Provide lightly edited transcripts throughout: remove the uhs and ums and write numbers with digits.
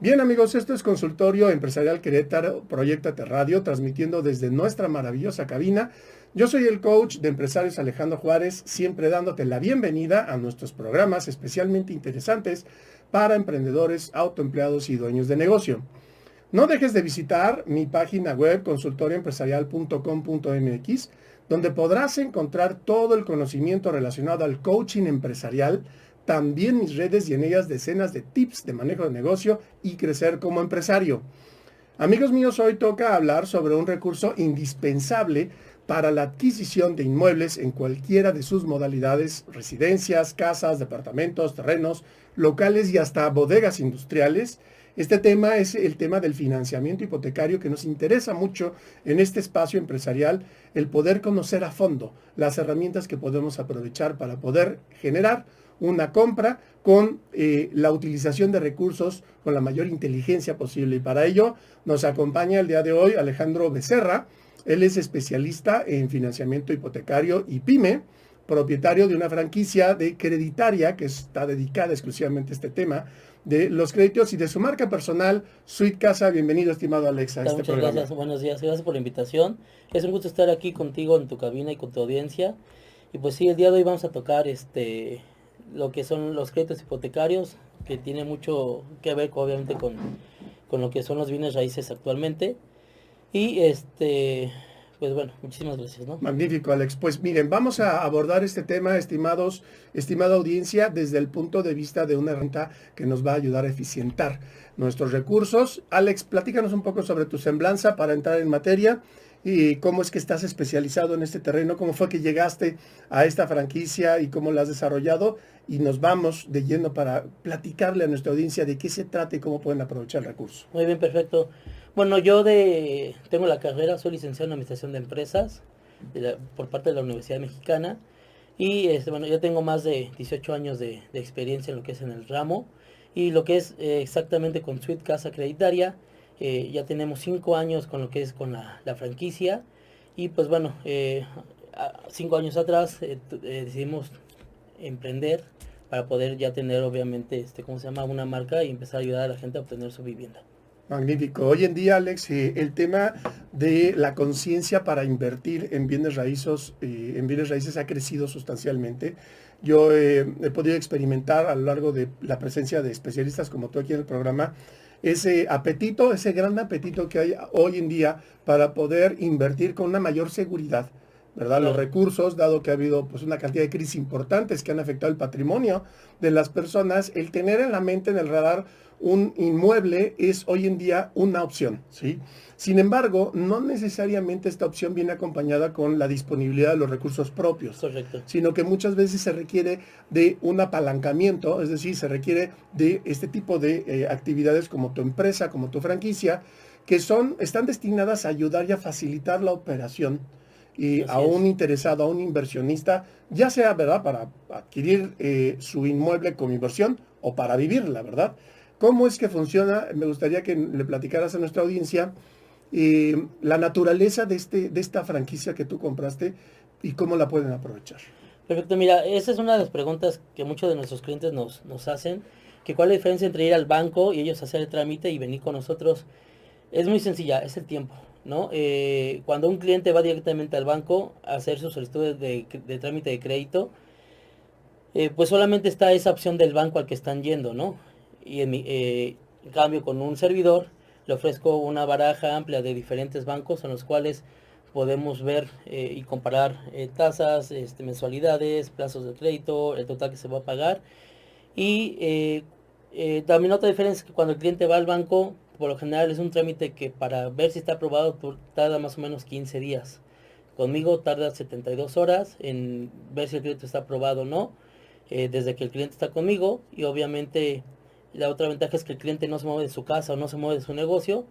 Bien amigos, esto es Consultorio Empresarial Querétaro, Proyectate Radio, transmitiendo desde nuestra maravillosa cabina. Yo soy el coach de empresarios Alejandro Juárez, siempre dándote la bienvenida a nuestros programas especialmente interesantes para emprendedores, autoempleados y dueños de negocio. No dejes de visitar mi página web consultorioempresarial.com.mx, donde podrás encontrar todo el conocimiento relacionado al coaching empresarial, también mis redes y en ellas decenas de tips de manejo de negocio y crecer como empresario. Amigos míos, hoy toca hablar sobre un recurso indispensable para la adquisición de inmuebles en cualquiera de sus modalidades: residencias, casas, departamentos, terrenos, locales y hasta bodegas industriales. Este tema es el tema del financiamiento hipotecario, que nos interesa mucho en este espacio empresarial, el poder conocer a fondo las herramientas que podemos aprovechar para poder generar una compra con la utilización de recursos con la mayor inteligencia posible. Y para ello nos acompaña el día de hoy Alejandro Becerra. Él es especialista en financiamiento hipotecario y PYME, propietario de una franquicia de creditaria que está dedicada exclusivamente a este tema de los créditos, y de su marca personal, Suite Casa. Bienvenido, estimado Alex, a este Muchas programa. gracias, buenos días, gracias por la invitación. Es un gusto estar aquí contigo en tu cabina y con tu audiencia. Y pues sí, el día de hoy vamos a tocar lo que son los créditos hipotecarios, que tiene mucho que ver obviamente con lo que son los bienes raíces actualmente. Y pues bueno, muchísimas gracias, ¿no? Magnífico, Alex. Pues miren, vamos a abordar este tema, estimada audiencia, desde el punto de vista de una herramienta que nos va a ayudar a eficientar nuestros recursos. Alex, platícanos un poco sobre tu semblanza para entrar en materia y cómo es que estás especializado en este terreno, cómo fue que llegaste a esta franquicia y cómo la has desarrollado. Y nos vamos de lleno para platicarle a nuestra audiencia de qué se trata y cómo pueden aprovechar el recurso. Muy bien, perfecto. Bueno, tengo la carrera, soy licenciado en Administración de Empresas por parte de la Universidad Mexicana. Y bueno, ya tengo más de 18 años de experiencia en lo que es en el ramo. Y lo que es exactamente con Suite Casa Creditaria, ya tenemos 5 años con lo que es con la franquicia. Y pues bueno, 5 años atrás decidimos emprender para poder ya tener obviamente, ¿cómo se llama? Una marca y empezar a ayudar a la gente a obtener su vivienda. Magnífico. Hoy en día, Alex, el tema de la conciencia para invertir en bienes raíces ha crecido sustancialmente. Yo he podido experimentar a lo largo de la presencia de especialistas como tú aquí en el programa, ese apetito, ese gran apetito que hay hoy en día para poder invertir con una mayor seguridad, ¿verdad? Los Claro. recursos, dado que ha habido pues una cantidad de crisis importantes que han afectado el patrimonio de las personas, el tener en la mente, en el radar, un inmueble es hoy en día una opción, ¿sí? Sin embargo, no necesariamente esta opción viene acompañada con la disponibilidad de los recursos propios, Correcto. sino que muchas veces se requiere de un apalancamiento, es decir, se requiere de este tipo de actividades como tu empresa, como tu franquicia, que están destinadas a ayudar y a facilitar la operación y a Así un es. interesado, a un inversionista, ya sea, ¿verdad?, para adquirir su inmueble como inversión o para vivirla, ¿verdad? ¿Cómo es que funciona? Me gustaría que le platicaras a nuestra audiencia la naturaleza de esta franquicia que tú compraste y cómo la pueden aprovechar. Perfecto, mira, esa es una de las preguntas que muchos de nuestros clientes nos hacen, que cuál es la diferencia entre ir al banco y ellos hacer el trámite y venir con nosotros. Es muy sencilla, es el tiempo, ¿no? Cuando un cliente va directamente al banco a hacer su solicitud de trámite de crédito, pues solamente está esa opción del banco al que están yendo, ¿no? Y en cambio con un servidor le ofrezco una baraja amplia de diferentes bancos en los cuales podemos ver y comparar tasas, mensualidades, plazos de crédito, el total que se va a pagar. Y también otra diferencia es que cuando el cliente va al banco, por lo general es un trámite que para ver si está aprobado tarda más o menos 15 días. Conmigo tarda 72 horas en ver si el crédito está aprobado o no, desde que el cliente está conmigo. Y obviamente la otra ventaja es que el cliente no se mueve de su casa o no se mueve de su negocio.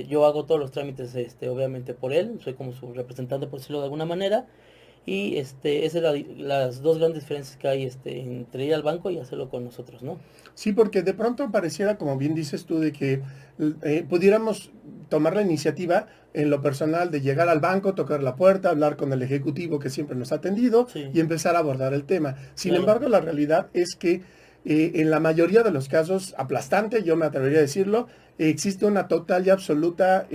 Yo hago todos los trámites obviamente por él, soy como su representante, por decirlo de alguna manera. Y esas son las dos grandes diferencias que hay entre ir al banco y hacerlo con nosotros, ¿no? Sí, porque de pronto pareciera, como bien dices tú, de que pudiéramos tomar la iniciativa en lo personal de llegar al banco, tocar la puerta, hablar con el ejecutivo que siempre nos ha atendido Sí, y empezar a abordar el tema. Sin claro. embargo, la realidad es que en la mayoría de los casos, aplastante, yo me atrevería a decirlo, existe una total y absoluta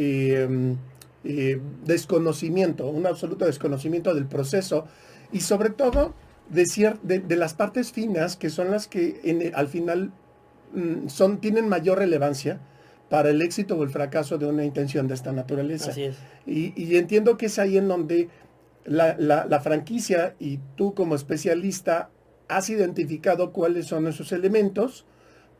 desconocimiento, un absoluto desconocimiento del proceso y sobre todo de las partes finas que son las que al final tienen mayor relevancia para el éxito o el fracaso de una intención de esta naturaleza. Así es. Y entiendo que es ahí en donde la franquicia y tú como especialista has identificado cuáles son esos elementos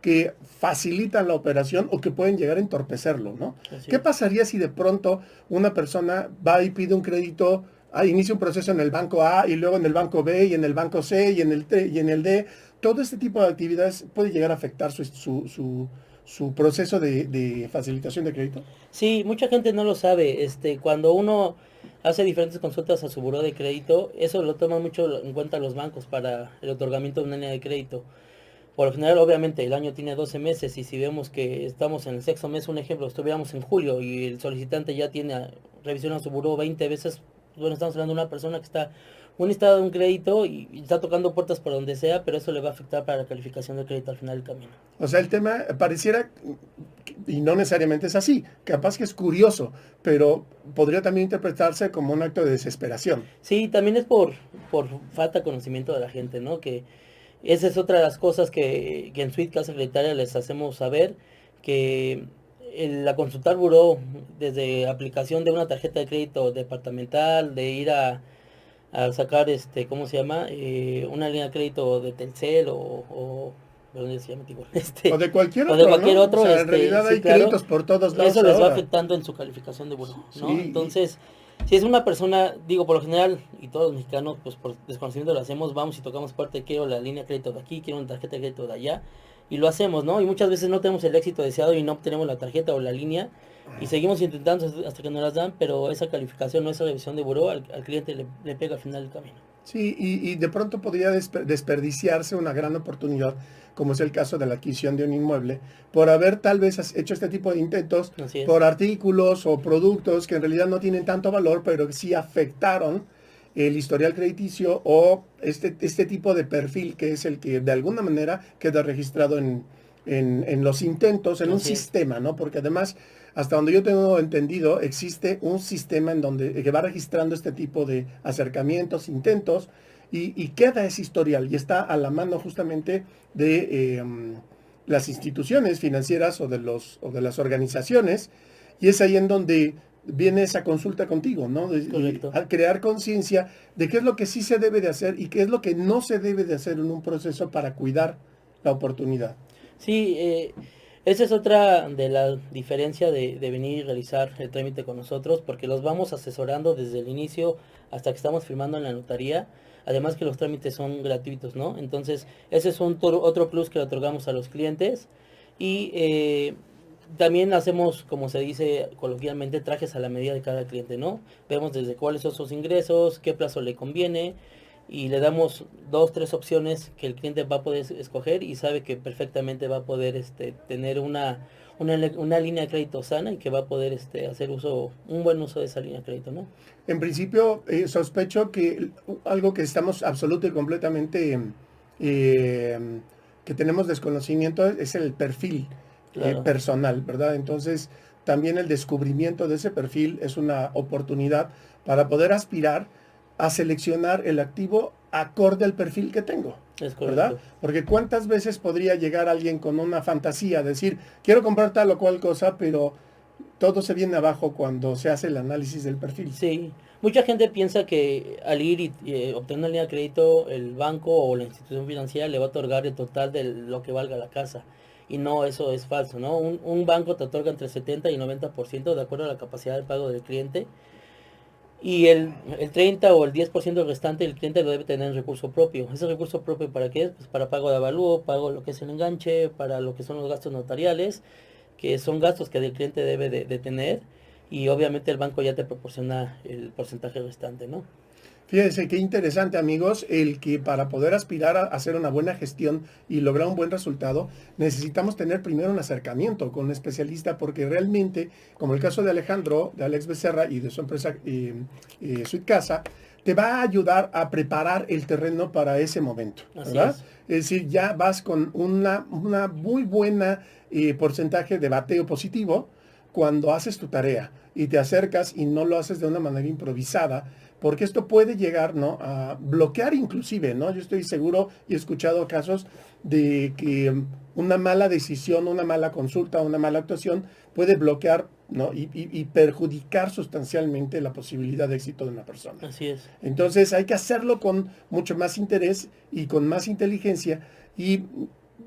que facilitan la operación o que pueden llegar a entorpecerlo, ¿no? ¿Qué pasaría si de pronto una persona va y pide un crédito, inicia un proceso en el banco A y luego en el banco B y en el banco C y en el T y en el D? Todo este tipo de actividades puede llegar a afectar su proceso de facilitación de crédito. Sí, mucha gente no lo sabe. Cuando uno hace diferentes consultas a su buró de crédito, eso lo toman mucho en cuenta los bancos para el otorgamiento de una línea de crédito. Por lo general, obviamente, el año tiene 12 meses y si vemos que estamos en el sexto mes, un ejemplo, estuviéramos en julio y el solicitante ya tiene revisión a su buró 20 veces, bueno, estamos hablando de una persona que está un estado de un crédito y está tocando puertas por donde sea, pero eso le va a afectar para la calificación del crédito al final del camino. O sea, el tema pareciera, y no necesariamente es así, capaz que es curioso, pero podría también interpretarse como un acto de desesperación. Sí, también es por falta de conocimiento de la gente, ¿no? Que esa es otra de las cosas que en Suite Casa Creditaria les hacemos saber, que la consultar buró, desde aplicación de una tarjeta de crédito departamental, de ir a sacar, ¿cómo se llama? Una línea de crédito de Telcel o ¿dónde se llama? O de cualquier o otro, de cualquier ¿no? otro, O sea, en realidad sí, hay claro, créditos por todos lados eso les va ahora. afectando en su calificación de buró, ¿no? Sí. Entonces, si es una persona, digo, por lo general, y todos los mexicanos, pues por desconocimiento lo hacemos, vamos y tocamos puerta, quiero la línea de crédito de aquí, quiero una tarjeta de crédito de allá, y lo hacemos, ¿no? Y muchas veces no tenemos el éxito deseado y no obtenemos la tarjeta o la línea, y seguimos intentando hasta que nos las dan, pero esa calificación o esa revisión de buró al cliente le pega al final del camino. Sí, y de pronto podría desperdiciarse una gran oportunidad, como es el caso de la adquisición de un inmueble, por haber tal vez hecho este tipo de intentos por artículos o productos que en realidad no tienen tanto valor, pero que sí afectaron el historial crediticio o este tipo de perfil que es el que de alguna manera queda registrado en los intentos, en un sistema, ¿no? Porque además, hasta donde yo tengo entendido, existe un sistema en donde que va registrando este tipo de acercamientos, intentos, y queda ese historial y está a la mano justamente de las instituciones financieras o de las organizaciones, y es ahí en donde viene esa consulta contigo, ¿no? Al crear conciencia de qué es lo que sí se debe de hacer y qué es lo que no se debe de hacer en un proceso para cuidar la oportunidad. Sí, esa es otra de la diferencia de venir y realizar el trámite con nosotros, porque los vamos asesorando desde el inicio hasta que estamos firmando en la notaría, además que los trámites son gratuitos, ¿no? Entonces, ese es otro plus que le otorgamos a los clientes y también hacemos, como se dice coloquialmente, trajes a la medida de cada cliente, ¿no? Vemos desde cuáles son sus ingresos, qué plazo le conviene, y le damos 2, 3 opciones que el cliente va a poder escoger y sabe que perfectamente va a poder tener una línea de crédito sana y que va a poder hacer un buen uso de esa línea de crédito, ¿no? En principio, sospecho que algo que estamos absoluto y completamente que tenemos desconocimiento es el perfil personal, ¿verdad? Entonces, también el descubrimiento de ese perfil es una oportunidad para poder aspirar a seleccionar el activo acorde al perfil que tengo. Es correcto. ¿Verdad? Porque cuántas veces podría llegar alguien con una fantasía, decir, quiero comprar tal o cual cosa, pero todo se viene abajo cuando se hace el análisis del perfil. Sí, mucha gente piensa que al ir y obtener una línea de crédito, el banco o la institución financiera le va a otorgar el total de lo que valga la casa. Y no, eso es falso, ¿no? Un banco te otorga entre 70 y 90% de acuerdo a la capacidad de pago del cliente. Y el 30 o el 10% restante el cliente lo debe tener en recurso propio. ¿Ese recurso propio para qué es? Pues para pago de avalúo, pago lo que es el enganche, para lo que son los gastos notariales, que son gastos que el cliente debe de tener, y obviamente el banco ya te proporciona el porcentaje restante, ¿no? Fíjense qué interesante, amigos, el que para poder aspirar a hacer una buena gestión y lograr un buen resultado, necesitamos tener primero un acercamiento con un especialista, porque realmente, como el caso de Alejandro, de Alex Becerra y de su empresa Suite Casa, te va a ayudar a preparar el terreno para ese momento, Así ¿verdad? es. Es decir, ya vas con una muy buena porcentaje de bateo positivo cuando haces tu tarea y te acercas y no lo haces de una manera improvisada, porque esto puede llegar, ¿no?, a bloquear inclusive, ¿no? Yo estoy seguro y he escuchado casos de que una mala decisión, una mala consulta, una mala actuación puede bloquear, ¿no?, y perjudicar sustancialmente la posibilidad de éxito de una persona. Así es. Entonces hay que hacerlo con mucho más interés y con más inteligencia. Y,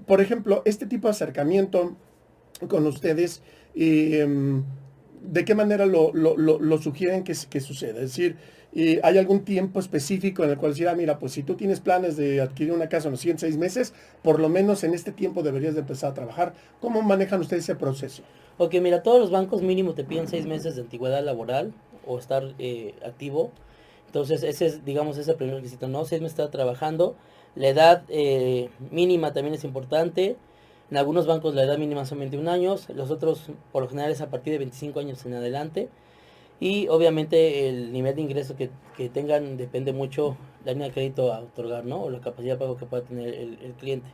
por ejemplo, este tipo de acercamiento con ustedes, ¿de qué manera lo sugieren que suceda? Es decir, ¿hay algún tiempo específico en el cual decir, mira, pues si tú tienes planes de adquirir una casa en los siguientes 6 meses, por lo menos en este tiempo deberías de empezar a trabajar? ¿Cómo manejan ustedes ese proceso? Ok, mira, todos los bancos mínimo te piden 6 meses de antigüedad laboral o estar activo. Entonces, ese es, digamos, ese es el primer requisito, ¿no? 6 meses estar trabajando. La edad mínima también es importante. En algunos bancos la edad mínima son 21 años, los otros por lo general es a partir de 25 años en adelante. Y obviamente el nivel de ingreso que tengan depende mucho la línea de crédito a otorgar, ¿no? O la capacidad de pago que pueda tener el cliente.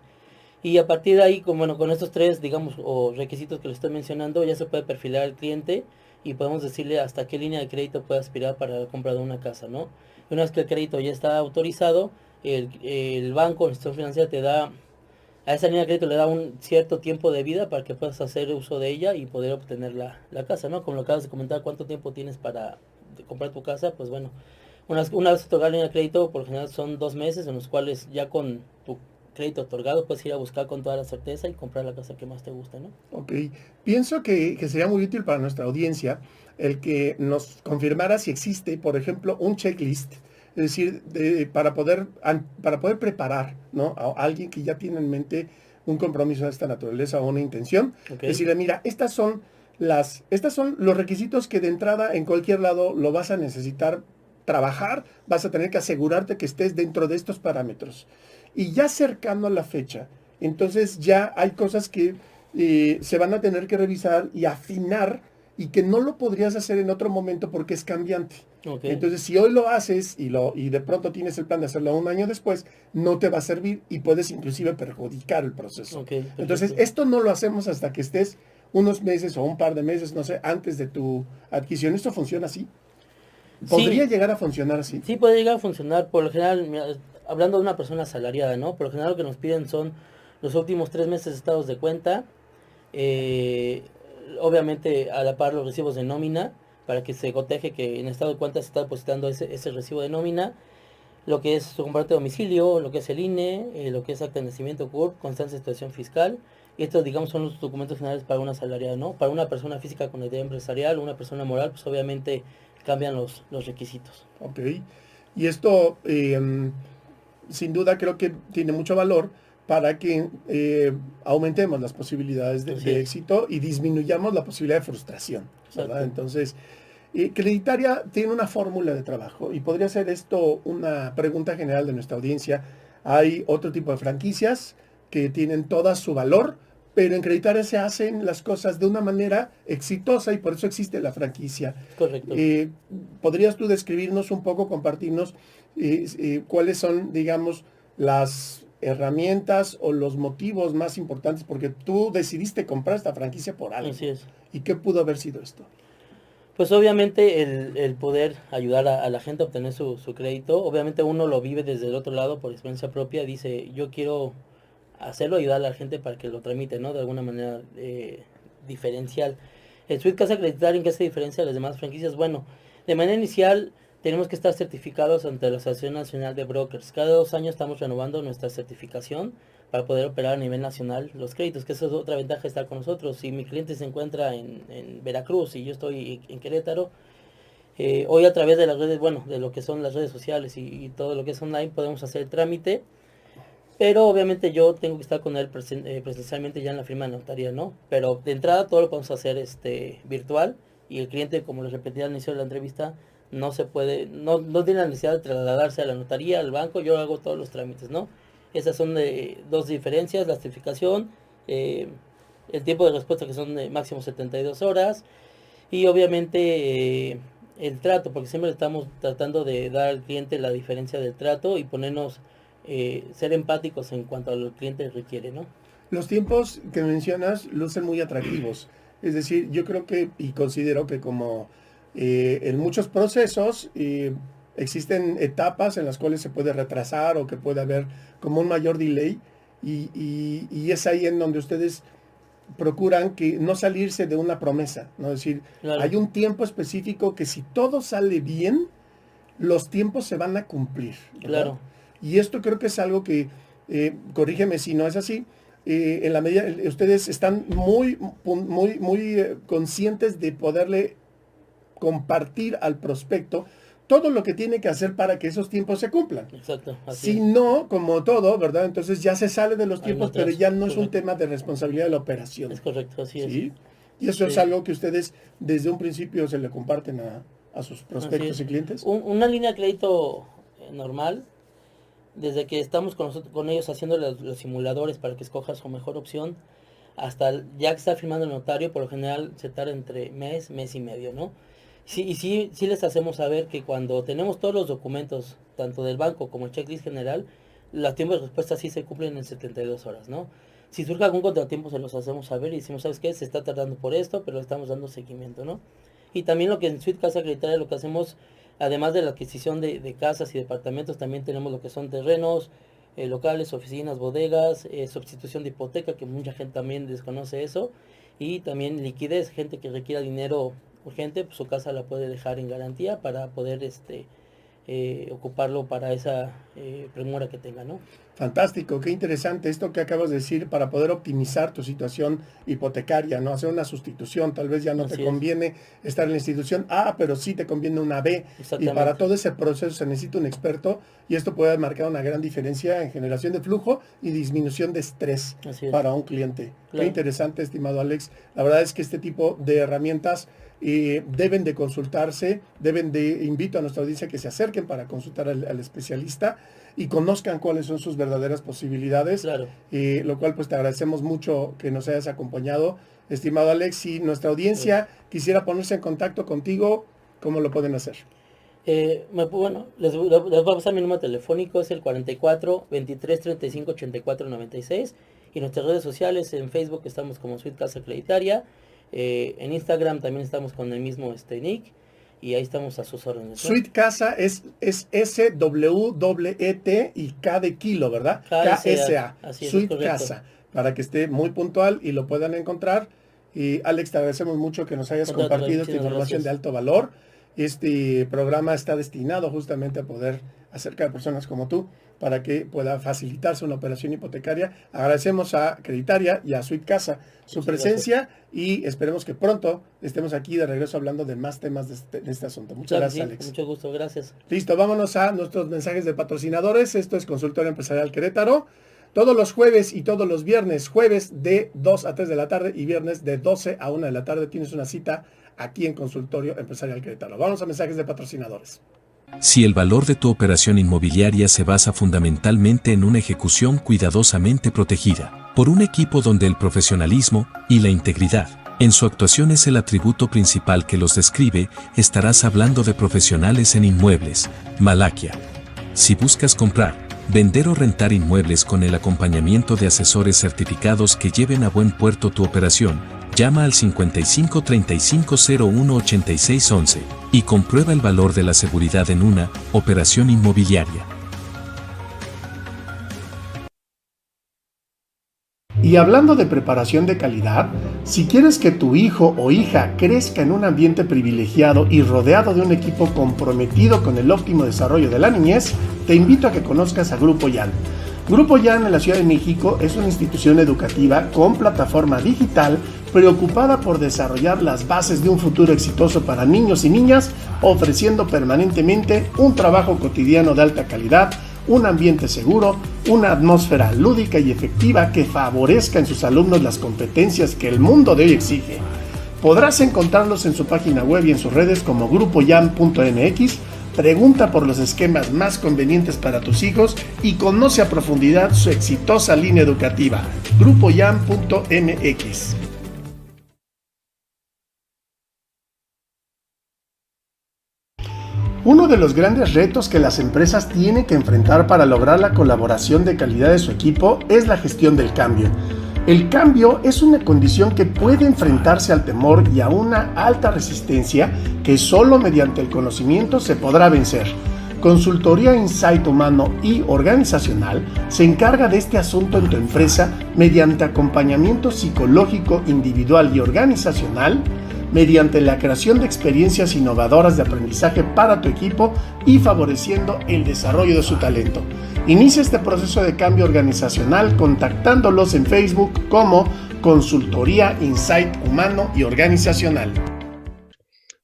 Y a partir de ahí, bueno, con estos tres, digamos, o requisitos que le estoy mencionando, ya se puede perfilar al cliente y podemos decirle hasta qué línea de crédito puede aspirar para la compra de una casa, ¿no? Y una vez que el crédito ya está autorizado, el banco, la institución financiera te da, a esa línea de crédito le da un cierto tiempo de vida para que puedas hacer uso de ella y poder obtener la casa, ¿no? Como lo acabas de comentar, cuánto tiempo tienes para comprar tu casa, pues bueno, una vez otorgada la línea de crédito, por lo general son 2 meses en los cuales ya con tu crédito otorgado puedes ir a buscar con toda la certeza y comprar la casa que más te guste, ¿no? Ok, pienso que sería muy útil para nuestra audiencia el que nos confirmara si existe, por ejemplo, un checklist, es decir, para poder preparar, ¿no?, a alguien que ya tiene en mente un compromiso de esta naturaleza o una intención, Ok, decirle, mira, estas son los requisitos que de entrada en cualquier lado lo vas a necesitar trabajar, vas a tener que asegurarte que estés dentro de estos parámetros. Y ya cercano a la fecha, entonces ya hay cosas que se van a tener que revisar y afinar y que no lo podrías hacer en otro momento porque es cambiante. ok, Entonces, si hoy lo haces y de pronto tienes el plan de hacerlo un año después, no te va a servir y puedes inclusive perjudicar el proceso. ok, Entonces, perfecto. esto no lo hacemos hasta que estés unos meses o un par de meses, no sé, antes de tu adquisición. ¿Esto funciona así? ¿Podría Sí, llegar a funcionar así? sí puede llegar a funcionar, por lo general, mira, hablando de una persona asalariada, ¿no? Por lo general lo que nos piden son los últimos 3 meses de estados de cuenta, eh, obviamente a la par los recibos de nómina, para que se coteje que en estado de cuenta se está depositando ese recibo de nómina, lo que es su comprobante de domicilio, lo que es el INE, lo que es acta de nacimiento, CURP, constancia de situación fiscal. Y estos, digamos, son los documentos finales para una asalariada, ¿no? Para una persona física con idea empresarial, una persona moral, pues obviamente cambian los requisitos. Ok. Y esto, sin duda, creo que tiene mucho valor para que aumentemos las posibilidades Así de es, éxito y disminuyamos la posibilidad de frustración, ¿verdad? exacto. Entonces, Creditaria tiene una fórmula de trabajo y podría ser esto una pregunta general de nuestra audiencia. Hay otro tipo de franquicias que tienen toda su valor, pero en Creditaria se hacen las cosas de una manera exitosa y por eso existe la franquicia. Correcto. Eh, ¿Podrías tú describirnos un poco, compartirnos cuáles son, digamos, las herramientas o los motivos más importantes? Porque tú decidiste comprar esta franquicia por Así algo. es. ¿Y qué pudo haber sido esto? Pues obviamente el poder ayudar a la gente a obtener su crédito, obviamente uno lo vive desde el otro lado por experiencia propia, dice yo quiero hacerlo, ayudar a la gente para que lo tramite, ¿no? De alguna manera diferencial. El Suite Casa Acreditar, ¿en qué se diferencia de las demás franquicias? Bueno, de manera inicial tenemos que estar certificados ante la Asociación Nacional de Brokers. Cada 2 años estamos renovando nuestra certificación para poder operar a nivel nacional los créditos, que esa es otra ventaja de estar con nosotros. Si mi cliente se encuentra en Veracruz y yo estoy en Querétaro, hoy a través de las redes, bueno, de lo que son las redes sociales y todo lo que es online, podemos hacer el trámite, pero obviamente yo tengo que estar con él presencialmente ya en la firma de notaría, ¿no? Pero de entrada todo lo podemos hacer virtual y el cliente, como les repetí al inicio de la entrevista, no se puede, no tiene la necesidad de trasladarse a la notaría, al banco, yo hago todos los trámites, ¿no? Esas son dos diferencias, la certificación, eh, el tiempo de respuesta que son de máximo 72 horas y obviamente el trato, porque siempre estamos tratando de dar al cliente la diferencia del trato y ponernos, ser empáticos en cuanto a lo que el cliente requiere, ¿no? Los tiempos que mencionas lucen muy atractivos. Es decir, yo creo que y considero que como en muchos procesos existen etapas en las cuales se puede retrasar o que puede haber como un mayor delay y es ahí en donde ustedes procuran que no salirse de una promesa, ¿no? Es decir, Claro. hay un tiempo específico que si todo sale bien, los tiempos se van a cumplir, ¿verdad? Claro. Y esto creo que es algo que, corrígeme si no es así, en la medida, ustedes están muy conscientes de poderle compartir al prospecto todo lo que tiene que hacer para que esos tiempos se cumplan. Exacto. Así Si es. no, como todo, ¿verdad? Entonces ya se sale de los Hay un tiempos, pero atraso, ya no es un correcto. tema de responsabilidad de la operación. Es correcto, así es. ¿Sí? Y eso es Sí. algo que ustedes desde un principio se le comparten a sus Así prospectos es. y clientes. Una línea de crédito normal, desde que estamos con ellos haciendo los simuladores para que escoja su mejor opción, hasta ya que está firmando el notario, por lo general se tarda entre mes y medio, ¿no? Sí, y sí les hacemos saber que cuando tenemos todos los documentos, tanto del banco como el checklist general, los tiempos de respuesta sí se cumplen en 72 horas, ¿no? Si surge algún contratiempo se los hacemos saber y decimos, ¿sabes qué? Se está tardando por esto, pero le estamos dando seguimiento, ¿no? Y también lo que en Suite Casa Creditaria lo que hacemos, además de la adquisición de casas y departamentos, también tenemos lo que son terrenos, locales, oficinas, bodegas, sustitución de hipoteca, que mucha gente también desconoce eso, y también liquidez, gente que requiera dinero urgente, pues su casa la puede dejar en garantía para poder ocuparlo para esa premura que tenga, ¿no? Fantástico, qué interesante esto que acabas de decir para poder optimizar tu situación hipotecaria, ¿no? Hacer una sustitución, tal vez ya no Así te es. conviene estar en la institución A, pero sí te conviene una B. Y para Exactamente. todo ese proceso se necesita un experto y esto puede marcar una gran diferencia en generación de flujo y disminución de estrés Así es. para un cliente. Qué Claro. interesante, estimado Alex. La verdad es que este tipo de herramientas deben de consultarse, invito a nuestra audiencia que se acerquen para consultar al especialista y conozcan cuáles son sus verdaderas posibilidades, Claro. lo cual pues te agradecemos mucho que nos hayas acompañado, estimado Alex. Si nuestra audiencia quisiera ponerse en contacto contigo, ¿cómo lo pueden hacer? Bueno, les voy a pasar mi número telefónico, es el 44 23 35 84 96, y nuestras redes sociales, en Facebook estamos como Suite Casa Creditaria, en Instagram también estamos con el mismo nick, y ahí estamos a sus órdenes, ¿no? Suite Casa es SWET y K de kilo, ¿verdad? KSA. Así es, Suite correcto. Casa, para que esté muy puntual y lo puedan encontrar. Y Alex, te agradecemos mucho que nos hayas Contrato, compartido esta muchísimas información gracias. de alto valor. Este programa está destinado justamente a poder acercar a personas como tú para que pueda facilitarse una operación hipotecaria. Agradecemos a Creditaria y a Suite Casa su Muchas presencia y esperemos que pronto estemos aquí de regreso hablando de más temas de este asunto. Muchas Claro, gracias, sí, Alex. con mucho gusto, gracias. Listo, vámonos a nuestros mensajes de patrocinadores. Esto es Consultorio Empresarial Querétaro. Todos los jueves y todos los viernes, jueves de 2 a 3 de la tarde y viernes de 12 a 1 de la tarde, tienes una cita aquí en Consultorio Empresarial Querétaro. Vamos a mensajes de patrocinadores. Si el valor de tu operación inmobiliaria se basa fundamentalmente en una ejecución cuidadosamente protegida por un equipo donde el profesionalismo y la integridad en su actuación es el atributo principal que los describe, estarás hablando de profesionales en inmuebles. Malaquia. Si buscas comprar, vender o rentar inmuebles con el acompañamiento de asesores certificados que lleven a buen puerto tu operación, llama al 55 35 01 86 11 y comprueba el valor de la seguridad en una operación inmobiliaria. Y hablando de preparación de calidad, si quieres que tu hijo o hija crezca en un ambiente privilegiado y rodeado de un equipo comprometido con el óptimo desarrollo de la niñez, te invito a que conozcas a Grupo YAN. Grupo YAN en la Ciudad de México es una institución educativa con plataforma digital preocupada por desarrollar las bases de un futuro exitoso para niños y niñas, ofreciendo permanentemente un trabajo cotidiano de alta calidad, un ambiente seguro, una atmósfera lúdica y efectiva que favorezca en sus alumnos las competencias que el mundo de hoy exige. Podrás encontrarlos en su página web y en sus redes como grupoyam.mx. Pregunta por los esquemas más convenientes para tus hijos y conoce a profundidad su exitosa línea educativa. grupoyam.mx. Uno de los grandes retos que las empresas tienen que enfrentar para lograr la colaboración de calidad de su equipo es la gestión del cambio. El cambio es una condición que puede enfrentarse al temor y a una alta resistencia que solo mediante el conocimiento se podrá vencer. Consultoría Insight Humano y Organizacional se encarga de este asunto en tu empresa mediante acompañamiento psicológico individual y organizacional, mediante la creación de experiencias innovadoras de aprendizaje para tu equipo y favoreciendo el desarrollo de su talento. Inicia este proceso de cambio organizacional contactándolos en Facebook como Consultoría Insight Humano y Organizacional.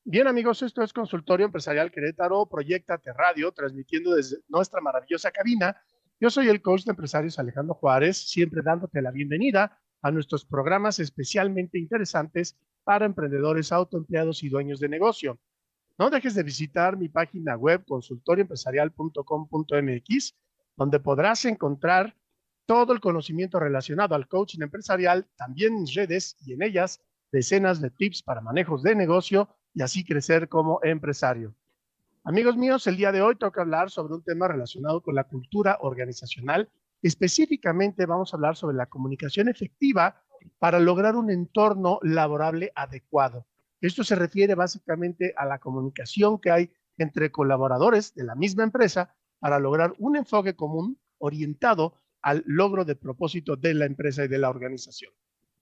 Bien amigos, esto es Consultorio Empresarial Querétaro, Proyectate Radio, transmitiendo desde nuestra maravillosa cabina. Yo soy el coach de empresarios Alejandro Juárez, siempre dándote la bienvenida a nuestros programas especialmente interesantes para emprendedores, autoempleados y dueños de negocio. No dejes de visitar mi página web consultorioempresarial.com.mx, donde podrás encontrar todo el conocimiento relacionado al coaching empresarial, también mis redes y en ellas decenas de tips para manejos de negocio y así crecer como empresario. Amigos míos, el día de hoy toca hablar sobre un tema relacionado con la cultura organizacional. Específicamente vamos a hablar sobre la comunicación efectiva para lograr un entorno laborable adecuado. Esto se refiere básicamente a la comunicación que hay entre colaboradores de la misma empresa para lograr un enfoque común orientado al logro del propósito de la empresa y de la organización.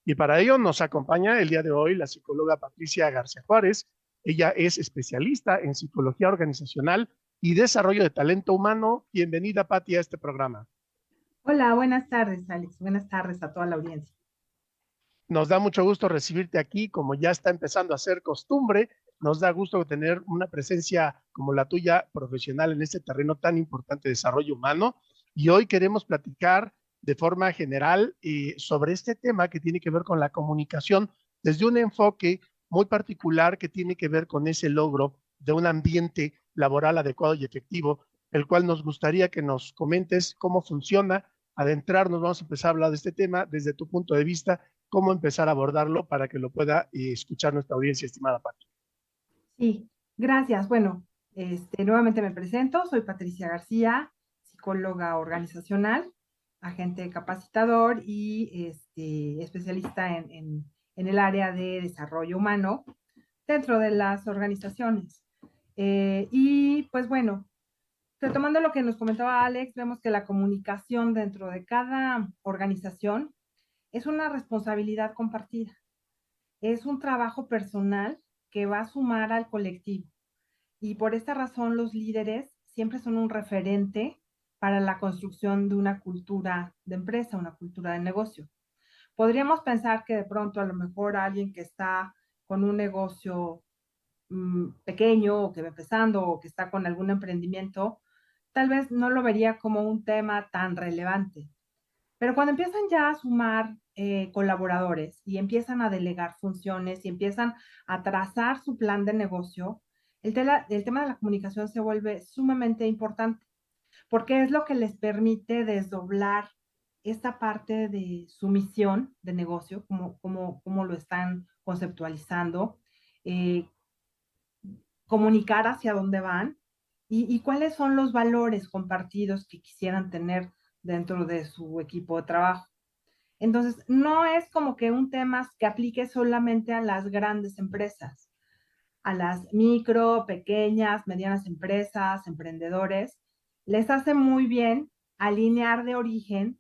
Y para ello nos acompaña el día de hoy la psicóloga Patricia García Juárez. Ella es especialista en psicología organizacional y desarrollo de talento humano. Bienvenida, Pati, a este programa. Hola, buenas tardes, Alex. Buenas tardes a toda la audiencia. Nos da mucho gusto recibirte aquí, como ya está empezando a ser costumbre. Nos da gusto tener una presencia como la tuya profesional en este terreno tan importante de desarrollo humano. Y hoy queremos platicar de forma general sobre este tema que tiene que ver con la comunicación desde un enfoque muy particular que tiene que ver con ese logro de un ambiente laboral adecuado y efectivo, el cual nos gustaría que nos comentes cómo funciona. Adentrarnos, vamos a empezar a hablar de este tema desde tu punto de vista, cómo empezar a abordarlo para que lo pueda escuchar nuestra audiencia, estimada Pati. Sí, gracias. Bueno, nuevamente me presento, soy Patricia García, psicóloga organizacional, agente capacitador y especialista en el área de desarrollo humano dentro de las organizaciones. Y pues bueno, retomando lo que nos comentaba Alex, vemos que la comunicación dentro de cada organización es una responsabilidad compartida. Es un trabajo personal que va a sumar al colectivo. Y por esta razón los líderes siempre son un referente para la construcción de una cultura de empresa, una cultura de negocio. Podríamos pensar que de pronto a lo mejor alguien que está con un negocio pequeño o que va empezando o que está con algún emprendimiento, tal vez no lo vería como un tema tan relevante. Pero cuando empiezan ya a sumar colaboradores y empiezan a delegar funciones y empiezan a trazar su plan de negocio, el tema de la comunicación se vuelve sumamente importante, porque es lo que les permite desdoblar esta parte de su misión de negocio, como lo están conceptualizando, comunicar hacia dónde van y cuáles son los valores compartidos que quisieran tener dentro de su equipo de trabajo. Entonces, no es como que un tema que aplique solamente a las grandes empresas, a las micro, pequeñas, medianas empresas, emprendedores. Les hace muy bien alinear de origen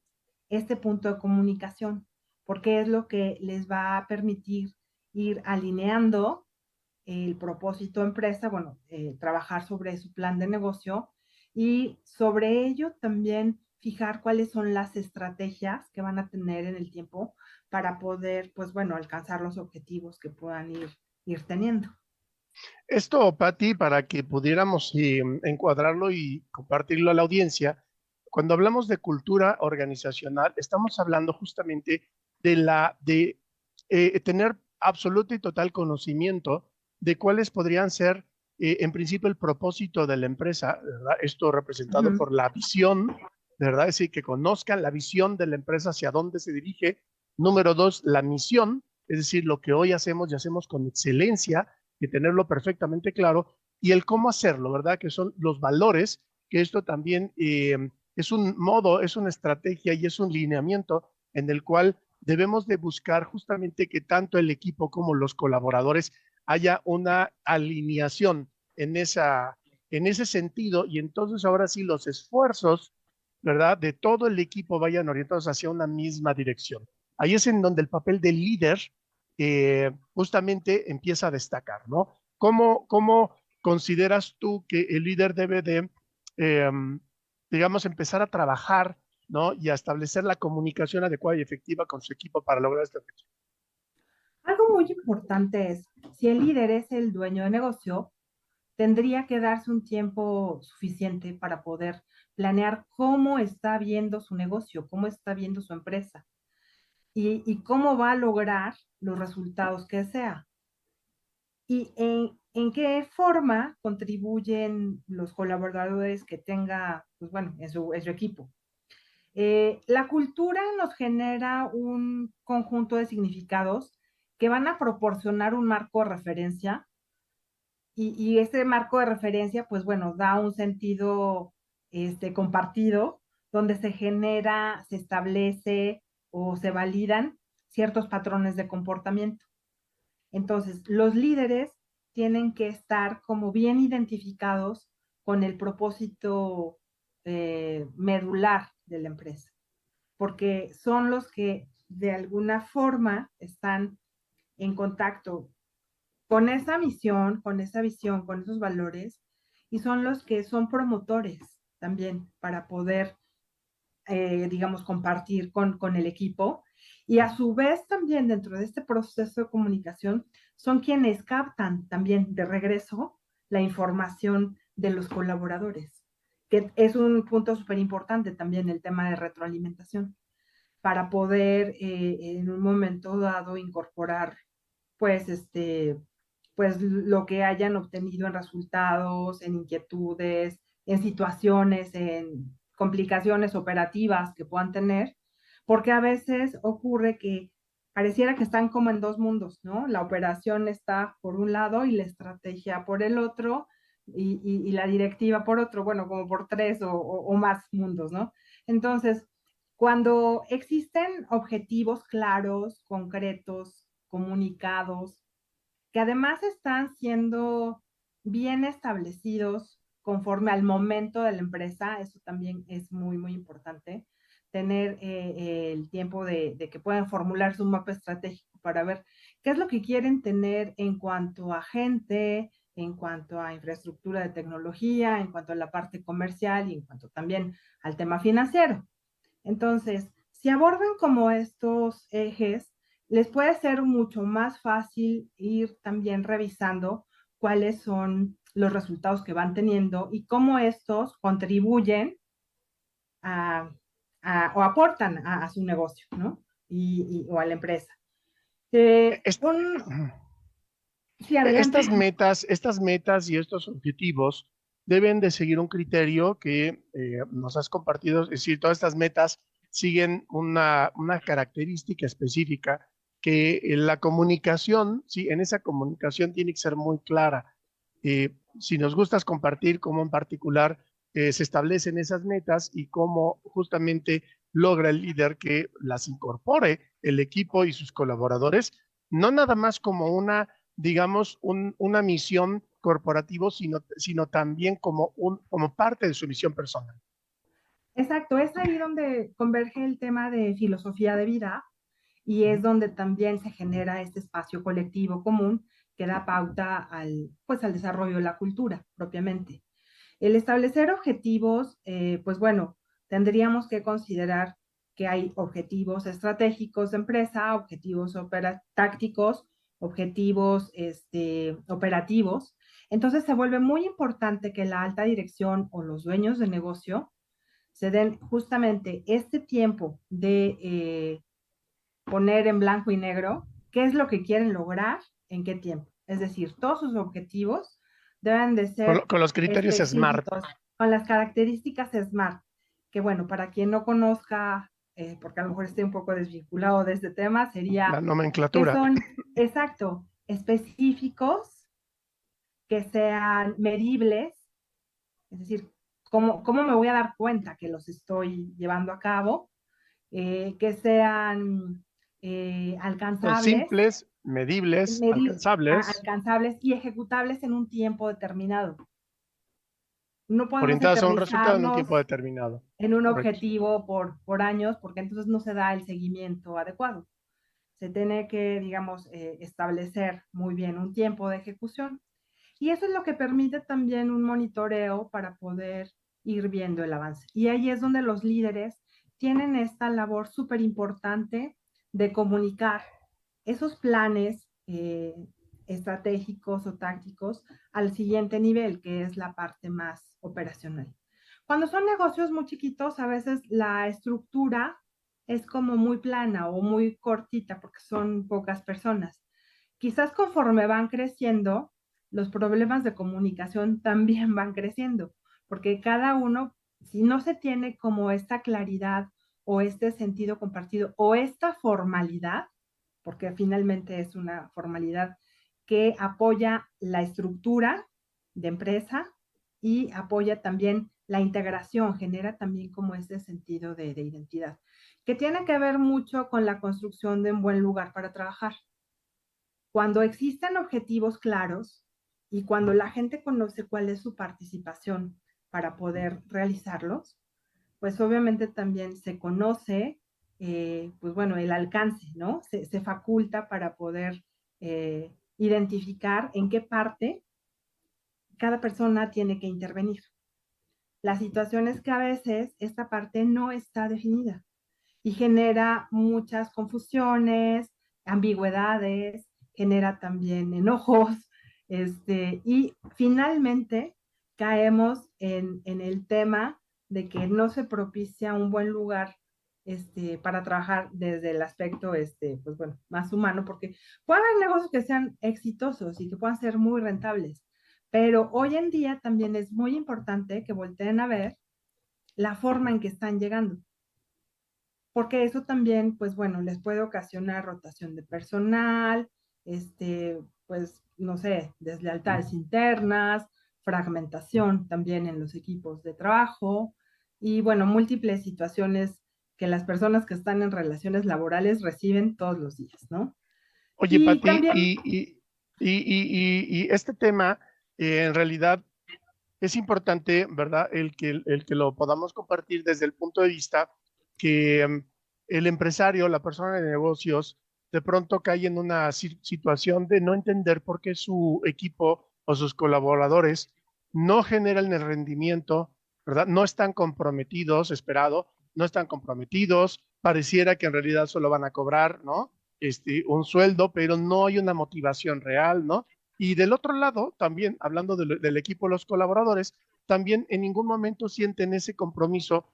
este punto de comunicación, porque es lo que les va a permitir ir alineando el propósito empresa, trabajar sobre su plan de negocio y sobre ello también fijar cuáles son las estrategias que van a tener en el tiempo para poder, alcanzar los objetivos que puedan ir teniendo. Esto, Pati, para que pudiéramos encuadrarlo y compartirlo a la audiencia, cuando hablamos de cultura organizacional, estamos hablando justamente de tener absoluto y total conocimiento de cuáles podrían ser, en principio, el propósito de la empresa, ¿verdad? Esto representado por la visión, ¿verdad? Es decir, que conozcan la visión de la empresa hacia dónde se dirige. Número 2, la misión, es decir, lo que hoy hacemos y hacemos con excelencia, y tenerlo perfectamente claro. y el cómo hacerlo, ¿verdad? Que son los valores, que esto también es un modo, es una estrategia y es un lineamiento en el cual debemos de buscar justamente que tanto el equipo como los colaboradores haya una alineación en ese sentido, y entonces ahora sí los esfuerzos, ¿verdad?, de todo el equipo vayan orientados hacia una misma dirección. Ahí es en donde el papel del líder justamente empieza a destacar, ¿no? ¿Cómo consideras tú que el líder debe de, eh, digamos, empezar a trabajar, ¿no?, y a establecer la comunicación adecuada y efectiva con su equipo para lograr este objetivo? Algo muy importante es, si el líder es el dueño de negocio, tendría que darse un tiempo suficiente para poder planear cómo está viendo su negocio, cómo está viendo su empresa y cómo va a lograr los resultados que desea. Y en qué forma contribuyen los colaboradores que tenga, pues bueno, en su equipo. La cultura nos genera un conjunto de significados que van a proporcionar un marco de referencia y ese marco de referencia, pues bueno, da un sentido compartido donde se genera, se establece o se validan ciertos patrones de comportamiento. Entonces, los líderes tienen que estar como bien identificados con el propósito medular de la empresa, porque son los que de alguna forma están en contacto con esa misión, con esa visión, con esos valores, y son los que son promotores también para poder, digamos, compartir con el equipo. Y a su vez también dentro de este proceso de comunicación son quienes captan también de regreso la información de los colaboradores, que es un punto súper importante también el tema de retroalimentación, para poder en un momento dado incorporar pues pues lo que hayan obtenido en resultados, en inquietudes, en situaciones, en complicaciones operativas que puedan tener, porque a veces ocurre que pareciera que están como en dos mundos, ¿no? La operación está por un lado y la estrategia por el otro y la directiva por otro, bueno, como por tres o más mundos, ¿no? Entonces, cuando existen objetivos claros, concretos, comunicados, que además están siendo bien establecidos conforme al momento de la empresa, eso también es muy, muy importante, tener el tiempo de que puedan formular su mapa estratégico para ver qué es lo que quieren tener en cuanto a gente, en cuanto a infraestructura de tecnología, en cuanto a la parte comercial y en cuanto también al tema financiero. Entonces, si abordan como estos ejes, les puede ser mucho más fácil ir también revisando cuáles son los resultados que van teniendo y cómo estos contribuyen a, o aportan a su negocio, ¿no? O a la empresa. Es- Sí, adelante. Estas metas y estos objetivos deben de seguir un criterio que nos has compartido, es decir, todas estas metas siguen una característica específica que en la comunicación, sí, en esa comunicación tiene que ser muy clara. Si nos gustas compartir cómo en particular se establecen esas metas y cómo justamente logra el líder que las incorpore el equipo y sus colaboradores, no nada más como digamos, una misión corporativa, sino también como parte de su misión personal. Exacto, es ahí donde converge el tema de filosofía de vida y es donde también se genera este espacio colectivo común que da pauta pues, al desarrollo de la cultura propiamente. El establecer objetivos, pues bueno, tendríamos que considerar que hay objetivos estratégicos de empresa, objetivos tácticos, objetivos operativos. Entonces se vuelve muy importante que la alta dirección o los dueños de negocio se den justamente este tiempo de poner en blanco y negro qué es lo que quieren lograr, en qué tiempo. Es decir, todos sus objetivos deben de ser Con los criterios SMART. específicos, con las características SMART, que bueno, para quien no conozca, porque a lo mejor esté un poco desvinculado de este tema, sería La que nomenclatura. son, exacto, específicos, que sean medibles, es decir, ¿cómo me voy a dar cuenta que los estoy llevando a cabo? Que sean Son alcanzables, simples, medibles, alcanzables, alcanzables y ejecutables en un tiempo determinado. No podemos orientadas a un resultado en un eternizarnos tiempo determinado. en un Correcto. objetivo por años, porque entonces no se da el seguimiento adecuado. Se tiene que, digamos, establecer muy bien un tiempo de ejecución. Y eso es lo que permite también un monitoreo para poder ir viendo el avance. Y ahí es donde los líderes tienen esta labor súper importante de comunicar esos planes estratégicos o tácticos al siguiente nivel, que es la parte más operacional. Cuando son negocios muy chiquitos, a veces la estructura es como muy plana o muy cortita porque son pocas personas. Quizás conforme van creciendo, los problemas de comunicación también van creciendo, porque cada uno, si no se tiene como esta claridad o este sentido compartido o esta formalidad, porque finalmente es una formalidad que apoya la estructura de empresa y apoya también la integración, genera también como este sentido de identidad, que tiene que ver mucho con la construcción de un buen lugar para trabajar. Cuando existen objetivos claros y cuando la gente conoce cuál es su participación para poder realizarlos, pues obviamente también se conoce, pues bueno, el alcance, ¿no? Se faculta para poder identificar en qué parte cada persona tiene que intervenir. La situación es que a veces esta parte no está definida y genera muchas confusiones, ambigüedades, genera también enojos, y finalmente caemos en el tema de que no se propicia un buen lugar para trabajar desde el aspecto, pues bueno, más humano, porque puede haber negocios que sean exitosos y que puedan ser muy rentables, pero hoy en día también es muy importante que volteen a ver la forma en que están llegando, porque eso también, pues bueno, les puede ocasionar rotación de personal, pues no sé, deslealtades internas, fragmentación también en los equipos de trabajo y bueno, múltiples situaciones que las personas que están en relaciones laborales reciben todos los días, ¿no? Oye, Y Pati, también, y este tema en realidad es importante, ¿verdad? El que lo podamos compartir desde el punto de vista que el empresario, la persona de negocios, de pronto cae en una situación de no entender por qué su equipo o sus colaboradores no generan el rendimiento, ¿verdad? No están comprometidos, esperado, no están comprometidos, pareciera que en realidad solo van a cobrar, ¿no? Un sueldo, pero no hay una motivación real, ¿no? Y del otro lado, también hablando del equipo, los colaboradores, también en ningún momento sienten ese compromiso.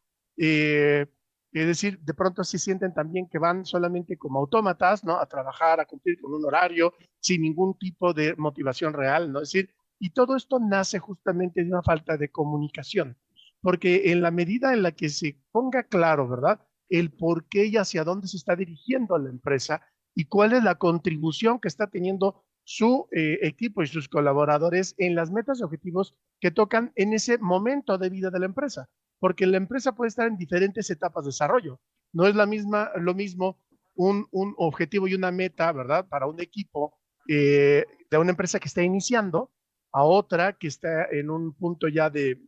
Es decir, de pronto sí sienten también que van solamente como autómatas, ¿no? A trabajar, a cumplir con un horario, sin ningún tipo de motivación real, ¿no? Es decir, y todo esto nace justamente de una falta de comunicación, porque en la medida en la que se ponga claro, ¿verdad? El por qué y hacia dónde se está dirigiendo la empresa y cuál es la contribución que está teniendo su equipo y sus colaboradores en las metas y objetivos que tocan en ese momento de vida de la empresa, porque la empresa puede estar en diferentes etapas de desarrollo. No es lo mismo un objetivo y una meta, ¿verdad? Para un equipo de una empresa que está iniciando a otra que está en un punto ya de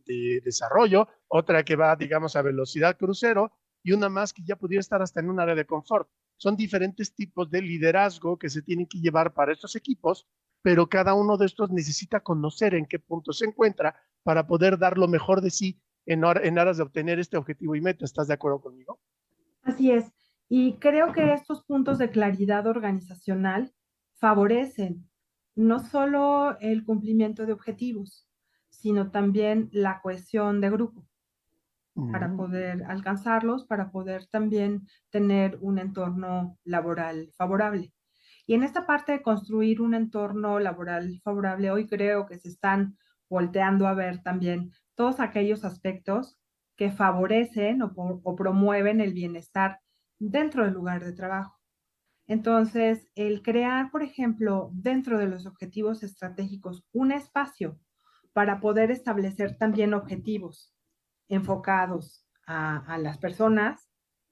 desarrollo, otra que va, digamos, a velocidad crucero y una más que ya pudiera estar hasta en un área de confort. Son diferentes tipos de liderazgo que se tienen que llevar para estos equipos, pero cada uno de estos necesita conocer en qué punto se encuentra para poder dar lo mejor de sí en aras de obtener este objetivo y meta. ¿Estás de acuerdo conmigo? así es, y creo que estos puntos de claridad organizacional favorecen no solo el cumplimiento de objetivos, sino también la cohesión de grupo para poder alcanzarlos, para poder también tener un entorno laboral favorable. Y en esta parte de construir un entorno laboral favorable, hoy creo que se están volteando a ver también todos aquellos aspectos que favorecen o promueven el bienestar dentro del lugar de trabajo. Entonces, el crear, por ejemplo, dentro de los objetivos estratégicos, un espacio para poder establecer también objetivos enfocados a las personas,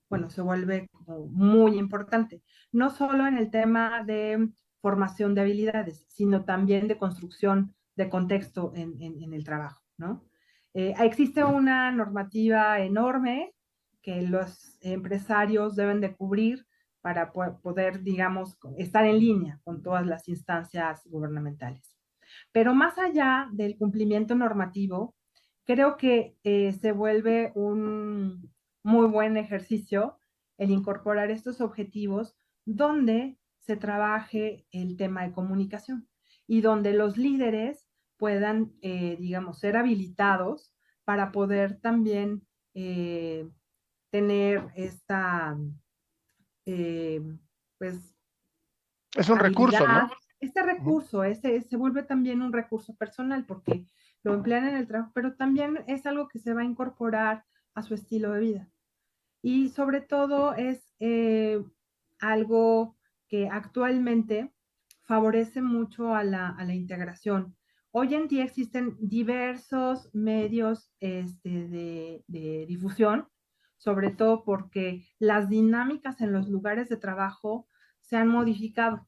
bueno, se vuelve como muy importante. No solo en el tema de formación de habilidades, sino también de construcción de contexto en el trabajo, ¿no? Existe una normativa enorme que los empresarios deben de cubrir para poder, digamos, estar en línea con todas las instancias gubernamentales. Pero más allá del cumplimiento normativo, creo que se vuelve un muy buen ejercicio el incorporar estos objetivos donde se trabaje el tema de comunicación y donde los líderes puedan, digamos, ser habilitados para poder también tener esta, pues, Es un recurso, ¿no? Este recurso, se vuelve también un recurso personal porque lo emplean en el trabajo, pero también es algo que se va a incorporar a su estilo de vida. Y sobre todo es algo que actualmente favorece mucho a la integración. Hoy en día existen diversos medios de difusión, sobre todo porque las dinámicas en los lugares de trabajo se han modificado.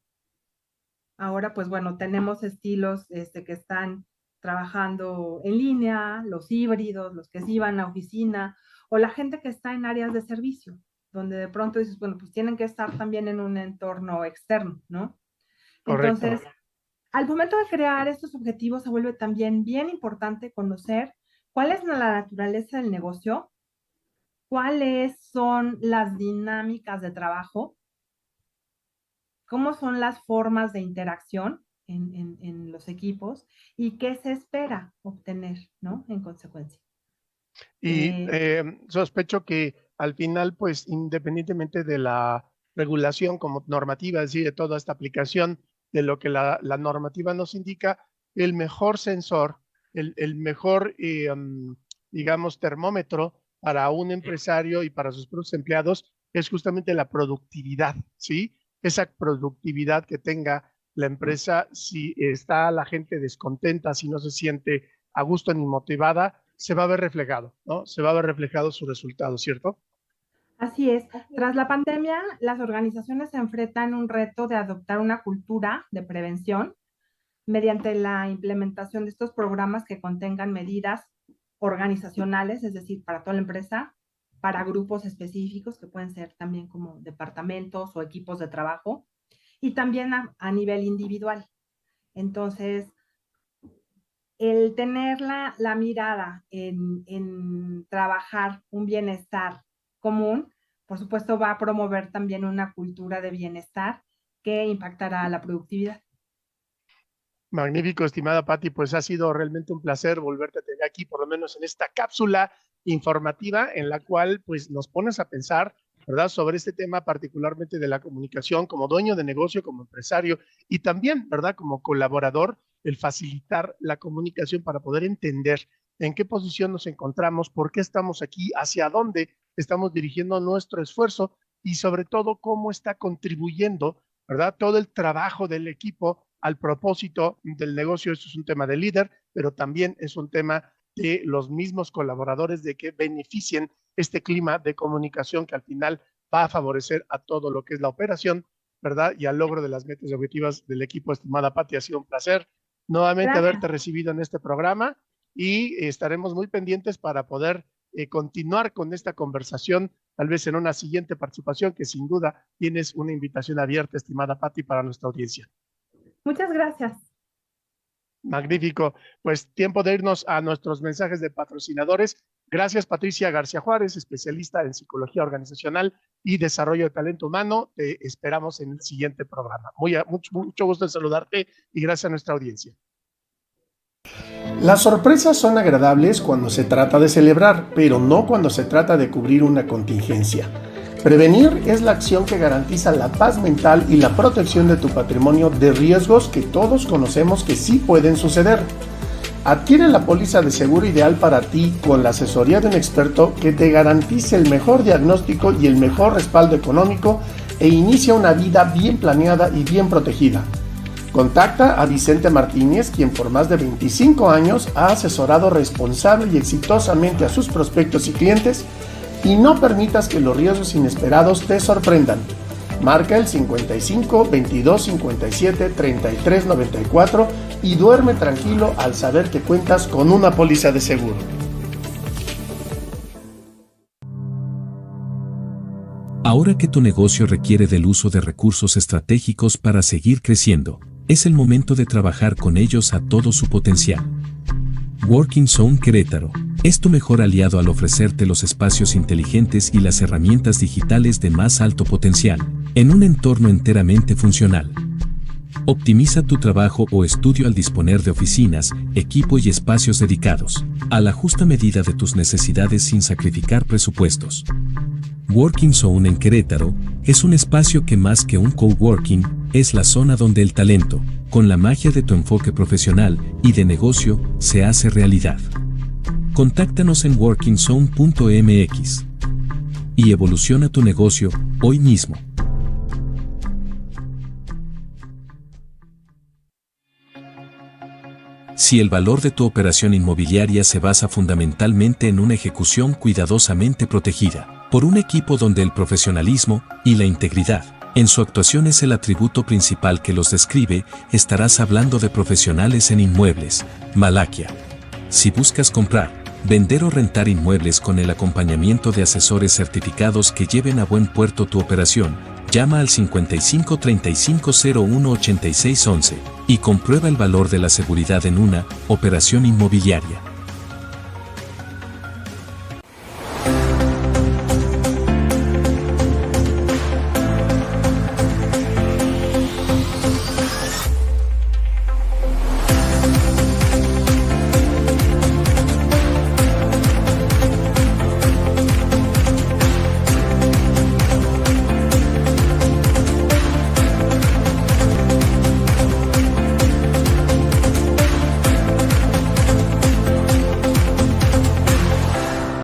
Ahora, pues bueno, tenemos estilos que están trabajando en línea, los híbridos, los que sí van a oficina, o la gente que está en áreas de servicio, donde de pronto dices, bueno, pues tienen que estar también en un entorno externo, ¿no? Correcto. Entonces, al momento de crear estos objetivos se vuelve también bien importante conocer cuál es la naturaleza del negocio, cuáles son las dinámicas de trabajo, cómo son las formas de interacción en los equipos y qué se espera obtener, ¿no? En consecuencia. Y sospecho que al final, pues independientemente de la regulación como normativa, es decir, de toda esta aplicación, de lo que la normativa nos indica, el mejor sensor, el mejor, digamos, termómetro para un empresario y para sus propios empleados es justamente la productividad, ¿sí? Esa productividad que tenga la empresa, si está la gente descontenta, si no se siente a gusto ni motivada, se va a ver reflejado, ¿no? Se va a ver reflejado su resultado, ¿cierto? Así es. Tras la pandemia, las organizaciones se enfrentan a un reto de adoptar una cultura de prevención mediante la implementación de estos programas que contengan medidas organizacionales, es decir, para toda la empresa, para grupos específicos que pueden ser también como departamentos o equipos de trabajo, y también a nivel individual. Entonces, el tener la mirada en trabajar un bienestar común, por supuesto, va a promover también una cultura de bienestar que impactará a la productividad. Magnífico, estimada Patti, pues ha sido realmente un placer volverte a tener aquí, por lo menos en esta cápsula informativa en la cual pues nos pones a pensar, ¿verdad?, sobre este tema particularmente de la comunicación como dueño de negocio, como empresario y también, ¿verdad?, como colaborador, el facilitar la comunicación para poder entender en qué posición nos encontramos, por qué estamos aquí, hacia dónde estamos dirigiendo nuestro esfuerzo y sobre todo cómo está contribuyendo, ¿verdad?, todo el trabajo del equipo al propósito del negocio. Esto es un tema de líder, pero también es un tema de los mismos colaboradores, de que beneficien este clima de comunicación que al final va a favorecer a todo lo que es la operación, ¿verdad? Y al logro de las metas y objetivos del equipo. Estimada Patti, ha sido un placer nuevamente haberte recibido en este programa y estaremos muy pendientes para poder continuar con esta conversación, tal vez en una siguiente participación, que sin duda tienes una invitación abierta, estimada Patti, para nuestra audiencia. Muchas gracias. Magnífico. Pues tiempo de irnos a nuestros mensajes de patrocinadores. Gracias, Patricia García Juárez, especialista en psicología organizacional y desarrollo de talento humano. Te esperamos en el siguiente programa. Mucho gusto en saludarte y gracias a nuestra audiencia. Las sorpresas son agradables cuando se trata de celebrar, pero no cuando se trata de cubrir una contingencia. Prevenir es la acción que garantiza la paz mental y la protección de tu patrimonio de riesgos que todos conocemos que sí pueden suceder. Adquiere la póliza de seguro ideal para ti con la asesoría de un experto que te garantice el mejor diagnóstico y el mejor respaldo económico e inicia una vida bien planeada y bien protegida. Contacta a Vicente Martínez, quien por más de 25 años ha asesorado responsable y exitosamente a sus prospectos y clientes, y no permitas que los riesgos inesperados te sorprendan. Marca el 55 22 57 33 94 y duerme tranquilo al saber que cuentas con una póliza de seguro. Ahora que tu negocio requiere del uso de recursos estratégicos para seguir creciendo, es el momento de trabajar con ellos a todo su potencial. Working Zone Querétaro es tu mejor aliado al ofrecerte los espacios inteligentes y las herramientas digitales de más alto potencial, en un entorno enteramente funcional. Optimiza tu trabajo o estudio al disponer de oficinas, equipo y espacios dedicados, a la justa medida de tus necesidades sin sacrificar presupuestos. Working Zone en Querétaro es un espacio que más que un coworking, es la zona donde el talento, con la magia de tu enfoque profesional y de negocio, se hace realidad. Contáctanos en workingzone.mx y evoluciona tu negocio hoy mismo. Si el valor de tu operación inmobiliaria se basa fundamentalmente en una ejecución cuidadosamente protegida por un equipo donde el profesionalismo y la integridad en su actuación es el atributo principal que los describe, estarás hablando de Profesionales en Inmuebles, Malaquia. Si buscas comprar, vender o rentar inmuebles con el acompañamiento de asesores certificados que lleven a buen puerto tu operación, llama al 55 35 01 86 11 y comprueba el valor de la seguridad en una operación inmobiliaria.